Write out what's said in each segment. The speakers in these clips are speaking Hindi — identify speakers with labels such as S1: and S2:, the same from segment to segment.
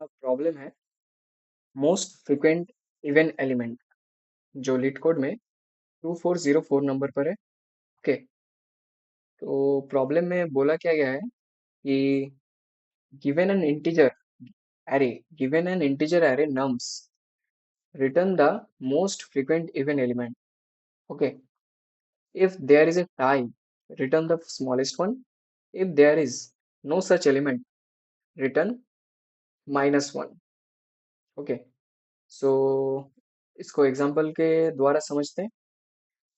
S1: प्रॉब्लम है मोस्ट फ्रिक्वेंट इवन एलिमेंट जो लीड कोड में 2404 नंबर पर है। ओके, तो प्रॉब्लम में बोला क्या गया है कि given an integer array given an integer array nums return the most frequent even element. Okay, if there is a tie, return the smallest one. If there is no such element, return -1. Okay, सो इसको एग्जांपल के द्वारा समझते हैं।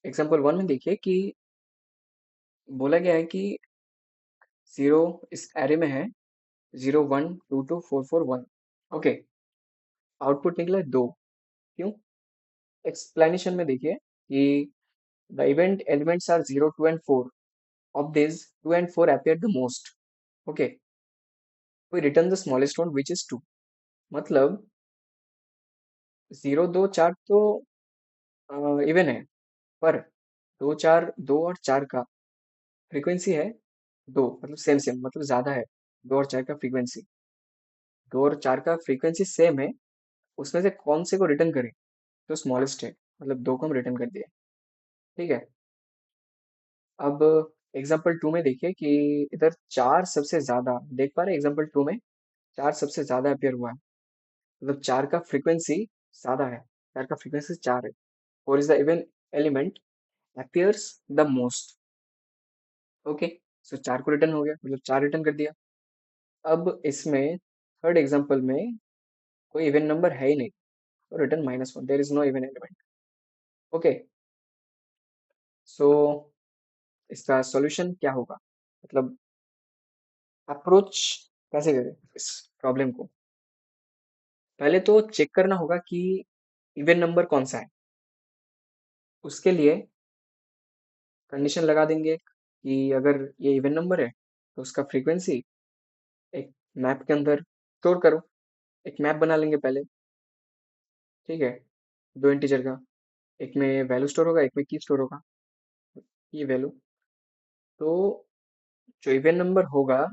S1: एग्जांपल वन में देखिए कि बोला गया है कि जीरो इस एरे में है, 0 1 2 2 4 4 1। ओके, आउटपुट निकला है 2। क्यों? एक्सप्लेनेशन में देखिए कि the event elements are 0 2 and 4। of these 2 and 4 appear the most. Okay, we return the smallest one which is 2। मतलब 0 2 4 तो इवन है, पर 2 4 2 और 4 का फ्रीक्वेंसी है 2, मतलब सेम सेम, मतलब ज्यादा है। 2 और 4 का फ्रीक्वेंसी, 2 और 4 का फ्रीक्वेंसी सेम है। उसमें से कौन से को रिटर्न करें? तो स्मॉलेस्ट है, मतलब 2 को हम रिटर्न कर दिए। ठीक है, अब एग्जाम्पल टू में देखिए कि इधर 4 सबसे ज्यादा देख पा रहे हैं। एग्जाम्पल टू में 4 सबसे ज्यादा अपियर हुआ है, मतलब 4 का फ्रीक्वेंसी ज्यादा है। 4 का फ्रीक्वेंसी 4 है। Four is the even element appears the most. Okay, so 4 को रिटर्न हो गया, मतलब 4 रिटर्न कर दिया। अब इसमें थर्ड एग्जांपल में कोई इवन नंबर है ही नहीं, तो return -1, there is no even element. Okay, so इसका सॉल्यूशन क्या होगा, मतलब अप्रोच कैसे करें इस प्रॉब्लम को? पहले तो चेक करना होगा कि इवन नंबर कौन सा है। उसके लिए कंडीशन लगा देंगे कि अगर ये इवन नंबर है तो उसका फ्रीक्वेंसी एक मैप के अंदर स्टोर करो। एक मैप बना लेंगे पहले। ठीक है, दो इंटीजर का, एक में वैल्यू स्टोर होगा, एक में की स्टोर होगा। ये वैल्यू, तो जो इवन नंबर होगा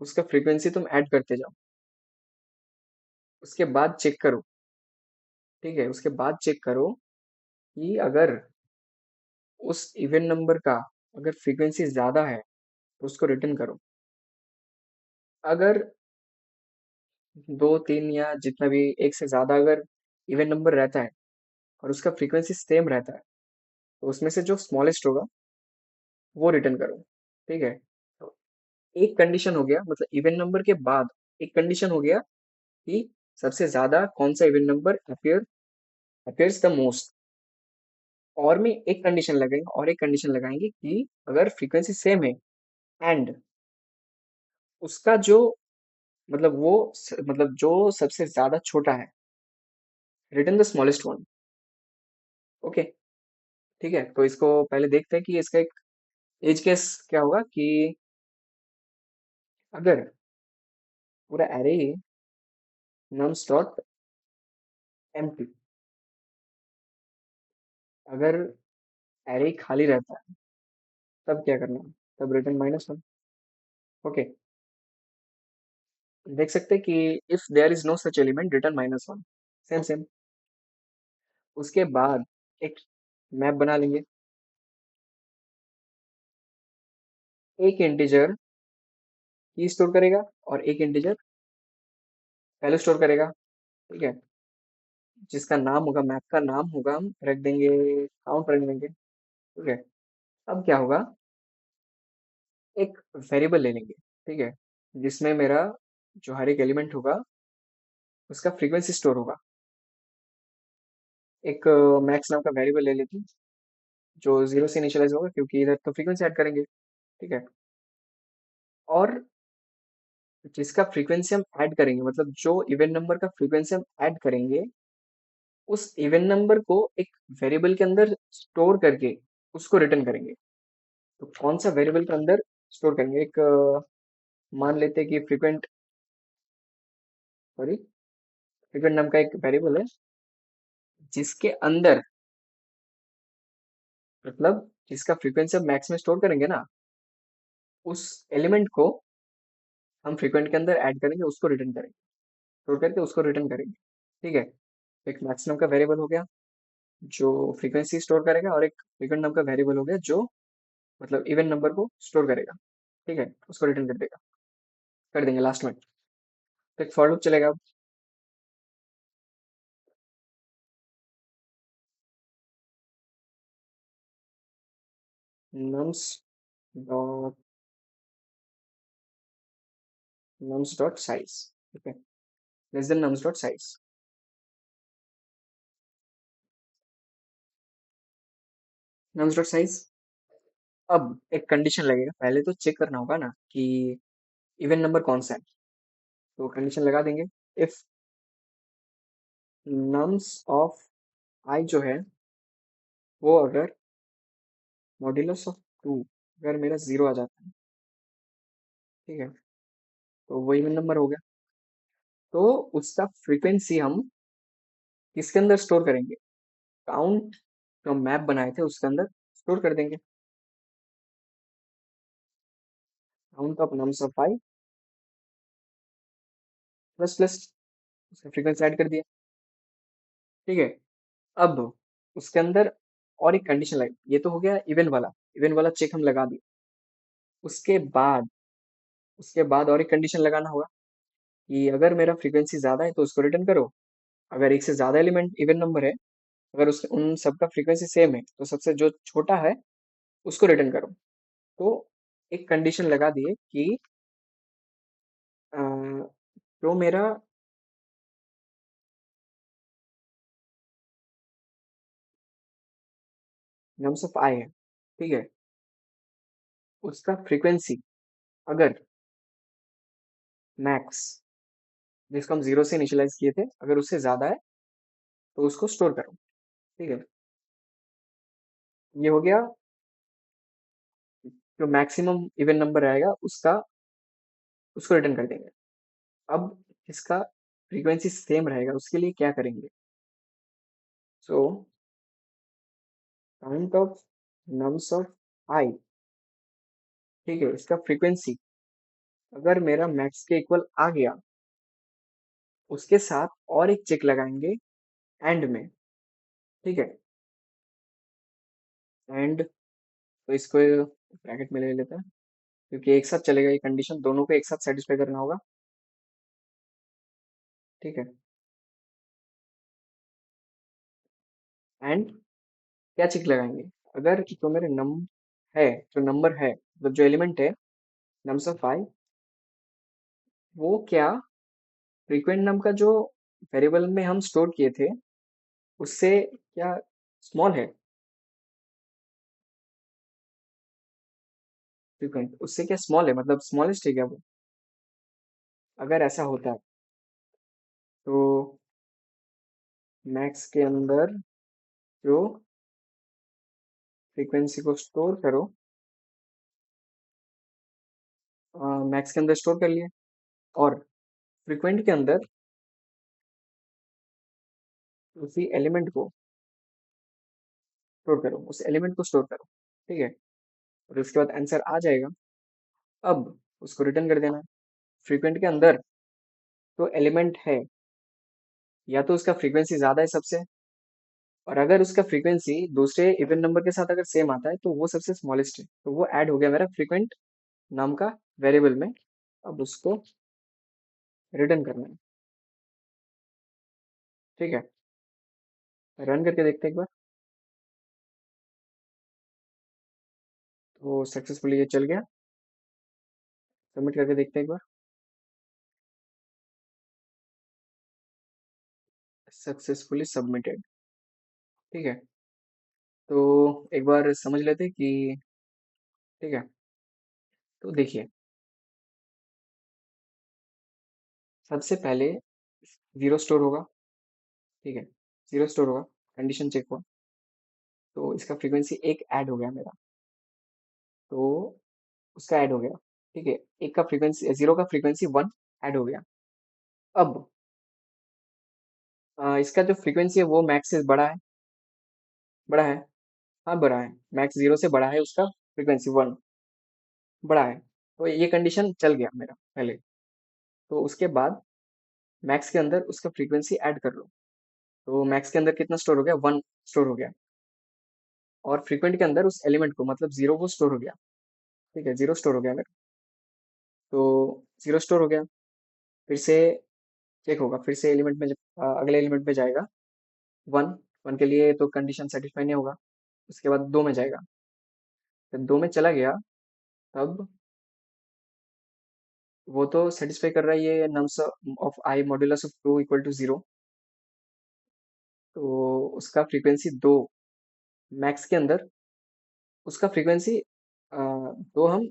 S1: उसका फ्रीक्वेंसी तुम ऐड करते जाओ। उसके बाद चेक करो। ठीक है, उसके बाद चेक करो कि अगर उस इवन नंबर का अगर फ्रीक्वेंसी ज्यादा है तो उसको रिटर्न करो। अगर दो तीन या जितना भी एक से ज्यादा अगर इवन नंबर रहता है और उसका फ्रीक्वेंसी सेम रहता है, तो उसमें से जो स्मॉलेस्ट होगा वो रिटर्न करो। ठीक है, तो एक कंडीशन हो गया, मतलब इवन नंबर के बाद एक कंडीशन हो गया कि सबसे ज्यादा कौन सा even number appears the most. और में एक कंडीशन लगाएंगे, और एक कंडीशन लगाएंगे कि अगर फ्रीक्वेंसी सेम है एंड उसका जो मतलब मतलब जो सबसे ज्यादा छोटा है, return the smallest one. Okay, ठीक है, तो इसको पहले देखते हैं कि इसका एक एज केस क्या होगा कि अगर पूरा एरे नम्स डॉट एम्प्टी, अगर एरे खाली रहता है तब क्या करना है? तब रिटर्न -1। ओके, देख सकते हैं कि if there is no such element return -1। Same same. उसके बाद एक मैप बना लेंगे। एक इंटीजर की स्टोर करेगा और एक इंटीजर वैल्यू स्टोर करेगा। ठीक है, जिसका नाम होगा, मैप का नाम होगा, हम रख देंगे काउंट रख देंगे। ठीक है, अब क्या होगा, एक वेरिएबल ले लेंगे। ठीक है, जिसमें मेरा जो हर एक एलिमेंट होगा उसका फ्रीक्वेंसी स्टोर होगा। एक मैक्स नाम का वेरिएबल ले लेते हैं जो 0 से इनिशियलाइज होगा, क्योंकि इधर तो फ्रीक्वेंसी ऐड करेंगे। ठीक है, और जिसका फ्रीक्वेंसी हम ऐड करेंगे, मतलब जो इवन नंबर का फ्रीक्वेंसी हम ऐड करेंगे, उस इवन नंबर को एक वेरिएबल के अंदर स्टोर करके उसको रिटर्न करेंगे। तो कौन सा वेरिएबल के अंदर स्टोर करेंगे? एक मान लेते हैं कि फ्रीक्वेंट, सॉरी, फ्रीक्वेंट नाम का एक वेरिएबल है जिसके अंदर, मतलब जिसका फ्रीक्वेंसी हम मैक्स में स्टोर करेंगे ना, उस एलिमेंट को हम फ्रीक्वेंट के अंदर ऐड करेंगे, उसको रिटर्न करेंगे। स्टोर करके उसको रिटर्न करेंगे। ठीक है, एक मैक्स नाम का वेरिएबल हो गया जो फ्रीक्वेंसी स्टोर करेगा, और एक फ्रीक्वेंट नाम का वेरिएबल हो गया जो मतलब इवन नंबर को स्टोर करेगा। ठीक है, उसको रिटर्न कर देगा, कर देंगे लास्ट में। तो एक फॉर लूप चलेगा अब। Nums dot nums dot size. ठीक है, less than nums dot size. Nums dot size. अब एक कंडीशन लगेगा, पहले तो चेक करना होगा ना कि इवन नंबर कौन सा है। तो कंडीशन लगा देंगे, इफ नम्स ऑफ आई जो है वो अगर मॉड्यूलस ऑफ टू अगर मेरा जीरो आ जाता है, ठीक है, तो वो इवन नंबर हो गया। तो उसका फ्रीक्वेंसी हम किसके अंदर स्टोर करेंगे, काउंट जो मैप बनाए थे उसके अंदर स्टोर कर देंगे। Count of nums of I plus plus उसका फ्रीक्वेंसी ऐड कर दिया। ठीक है, अब उसके अंदर और एक कंडीशन लगे, ये तो हो गया इवन वाला चेक हम लगा दिए। उसके बाद और एक कंडीशन लगाना होगा कि अगर मेरा फ्रीक्वेंसी ज्यादा है तो उसको रिटर्न करो, अगर एक से ज्यादा एलिमेंट इवन नंबर है, अगर उस उन सबका फ्रीक्वेंसी सेम है तो सबसे जो छोटा है उसको रिटर्न करो। तो एक कंडीशन लगा दिए कि अ, जो मेरा नम्स ऑफ आई है, ठीक है, उसका फ्रीक्वेंसी अगर मैक्स जिसको हम जीरो से इनिशियलाइज किए थे अगर उससे ज्यादा है तो उसको स्टोर करो। ठीक है, ये हो गया। जो मैक्सिमम इवन नंबर रहेगा उसका उसको रिटर्न कर देंगे। अब इसका फ्रीक्वेंसी सेम रहेगा उसके लिए क्या करेंगे, so count of nums of आई, ठीक है, इसका फ्रीक्वेंसी अगर मेरा मैक्स के इक्वल आ गया उसके साथ और एक चेक लगाएंगे एंड में। ठीक है, एंड तो इसको ब्रैकेट में ले लेते हैं क्योंकि एक साथ चलेगा, ये कंडीशन दोनों को एक साथ सेटिस्फाई करना होगा। ठीक है, एंड क्या चेक लगाएंगे, अगर जो मेरे नम है जो नंबर है मतलब जो एलिमेंट है नम्स ऑफ आई, वो क्या फ्रीक्वेंट नम का जो वेरिएबल में हम स्टोर किए थे उससे क्या स्मॉल है, फ्रीक्वेंट उससे क्या स्मॉल है मतलब स्मॉलेस्ट है क्या वो। अगर ऐसा होता है तो मैक्स के अंदर जो फ्रीक्वेंसी को स्टोर करो, मैक्स के अंदर स्टोर कर लिया, और फ्रीक्वेंट के अंदर उसी एलिमेंट को स्टोर करो, उस एलिमेंट को स्टोर करो। ठीक है, और उसके बाद आंसर आ जाएगा। अब उसको रिटर्न कर देना है। फ्रीक्वेंट के अंदर तो एलिमेंट है या तो उसका फ्रीक्वेंसी ज्यादा है सबसे, और अगर उसका फ्रीक्वेंसी दूसरे इवन नंबर के साथ अगर सेम आता है तो वो सबसे स्मॉलेस्ट है, तो वो ऐड हो गया मेरा फ्रीक्वेंट नाम का वेरिएबल में। अब उसको रिटर्न करना है। ठीक है, रन करके देखते हैं एक बार। तो सक्सेसफुली ये चल गया, सबमिट करके देखते हैं एक बार। Successfully submitted. ठीक है, तो एक बार समझ लेते हैं कि ठीक है, तो देखिए सबसे पहले जीरो स्टोर होगा। ठीक है, जीरो स्टोर होगा, कंडीशन चेक हुआ तो इसका फ्रीक्वेंसी एक ऐड हो गया मेरा, तो उसका ऐड हो गया। ठीक है, एक का फ्रीक्वेंसी जीरो का फ्रीक्वेंसी वन ऐड हो गया। अब इसका जो फ्रीक्वेंसी है वो मैक्स से बड़ा है, बड़ा है, हाँ बड़ा है, मैक्स जीरो से बड़ा है उसका फ्रीक्वेंसी वन, बड़ा है। तो ये कंडीशन चल गया मेरा पहले। तो उसके बाद मैक्स के अंदर उसका फ्रीक्वेंसी ऐड कर लो। तो मैक्स के अंदर कितना स्टोर हो गया, 1 स्टोर हो गया। और फ्रीक्वेंट के अंदर उस एलिमेंट को मतलब 0 वो स्टोर हो गया। ठीक है, 0 स्टोर हो गया मेरा। तो 0 स्टोर हो गया। फिर से चेक होगा, फिर से एलिमेंट में जब अगले एलिमेंट में जाएगा, 1। 1 के लिए तो कंडीशन सेटिस्फाई नहीं होगा। उसके बाद 2 में जाएगा। जब 2 में चला गया, तब वो तो सेटिस्फाई कर रहा है ये nums of i modulus of 2 equal to 0। तो उसका फ्रीक्वेंसी 2 मैक्स के अंदर, उसका फ्रीक्वेंसी 2 हम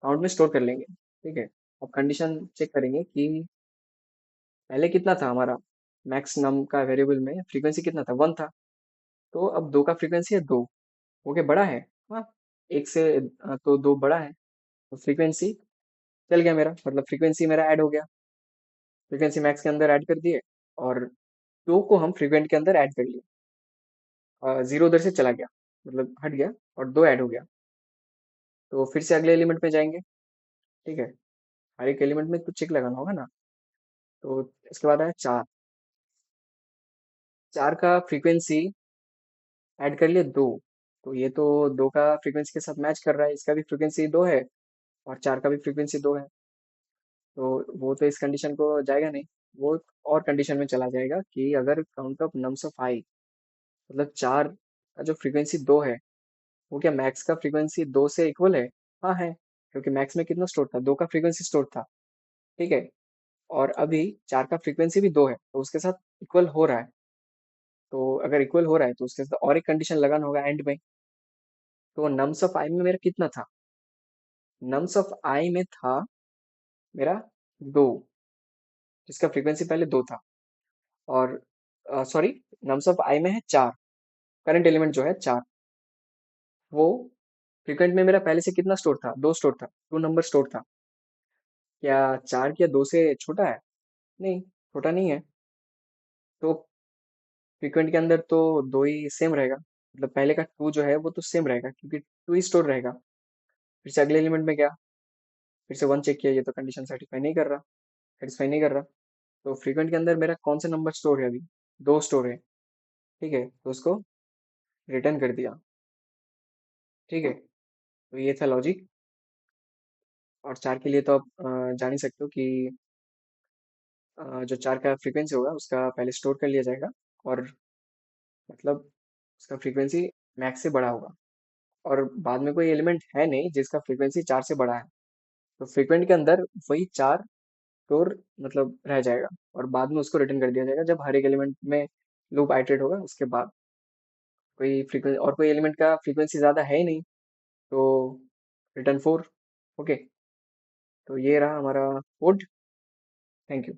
S1: काउंट में स्टोर कर लेंगे। ठीक है। अब कंडीशन चेक करेंगे कि पहले कितना था हमारा, मैक्स नाम का वेरिएबल में फ्रीक्वेंसी कितना था, 1 था। तो अब 2 का फ्रीक्वेंसी है 2। ओके, बड़ा है। हाँ, एक से तो 2 बड़ा है। तो फ्रीक्वेंसी चल गया मेरा, मतलब फ्रीक्वेंसी मेरा ऐड हो गया। फ्रीक्वेंसी मैक्स के अंदर ऐड कर दिए, और 2 को हम फ्रीक्वेंट के अंदर ऐड कर लिए। 0 उधर से चला गया, मतलब हट गया, और 2 ऐड हो गया। तो फिर से अगले एलिमेंट में जाएंगे। ठीक है। हर एक एलिमेंट में कुछ चेक लगाना होगा ना। तो इसके बाद आया 4। 4 का फ्रीक्वेंसी ऐड कर लिए 2। तो ये तो 2 का फ्रीक्वेंसी के साथ मैच कर रहा है, इसका भी फ्रीक्वेंसी 2 है, और 4 का भी फ्रीक्वेंसी 2 है। तो वो तो इस कंडीशन को जाएगा नहीं। वो और कंडीशन में चला जाएगा कि अगर काउंट ऑफ नम्स ऑफ आई, मतलब 4 का जो फ्रीक्वेंसी 2 है, वो क्या मैक्स का फ्रीक्वेंसी 2 से इक्वल है। हाँ है, क्योंकि मैक्स में कितना स्टोर था, 2 का फ्रीक्वेंसी स्टोर था। ठीक है। और अभी 4 का फ्रीक्वेंसी भी 2 है, तो उसके साथ इक्वल हो रहा है। तो अगर इक्वल हो रहा है तो उसके साथ और एक कंडीशन लगाना होगा एंड में। तो नम्स ऑफ आई में मेरा कितना था, नम्स ऑफ आई में था मेरा 2, जिसका फ्रीक्वेंसी पहले 2 था। और सॉरी, नम्स ऑफ आई में है 4, करंट एलिमेंट जो है 4। वो फ्रीक्वेंट में मेरा पहले से कितना स्टोर था, 2 स्टोर था, 2 नंबर स्टोर था। क्या 4 क्या 2 से छोटा है? नहीं, छोटा नहीं है। तो फ्रीक्वेंट के अंदर तो 2 ही सेम रहेगा, मतलब पहले का 2 जो है वो तो सेम रहेगा, क्योंकि 2 ही स्टोर रहेगा। फिर से अगले एलिमेंट में गया, फिर से 1 चेक किया, ये तो कंडीशन सेटिस्फाई नहीं कर रहा, सेटिस्फाई नहीं कर रहा। तो फ्रीक्वेंट के अंदर मेरा कौन सा नंबर स्टोर है अभी, 2 स्टोर है। ठीक है, तो उसको रिटर्न कर दिया। ठीक है। तो ये था लॉजिक। और 4 के लिए तो आप जान ही सकते हो कि जो 4 का फ्रीक्वेंसी होगा उसका पहले स्टोर कर लिया जाएगा, और मतलब उसका फ्रीक्वेंसी मैक्स से बड़ा होगा। और बाद में कोई एलिमेंट है नहीं जिसका फ्रीक्वेंसी 4 से बड़ा है। तो फ्रीक्वेंट के अंदर वही 4 स्टोर मतलब रह जाएगा, और बाद में उसको रिटर्न कर दिया जाएगा जब हर एक एलिमेंट में लूप आइटरेट होगा उसके बाद। कोई फ्रीक्वेंसी और कोई एलिमेंट का फ्रीक्वेंसी ज़्यादा है ही नहीं, तो रिटर्न 4। ओके। तो ये रहा हमारा कोड। Thank you.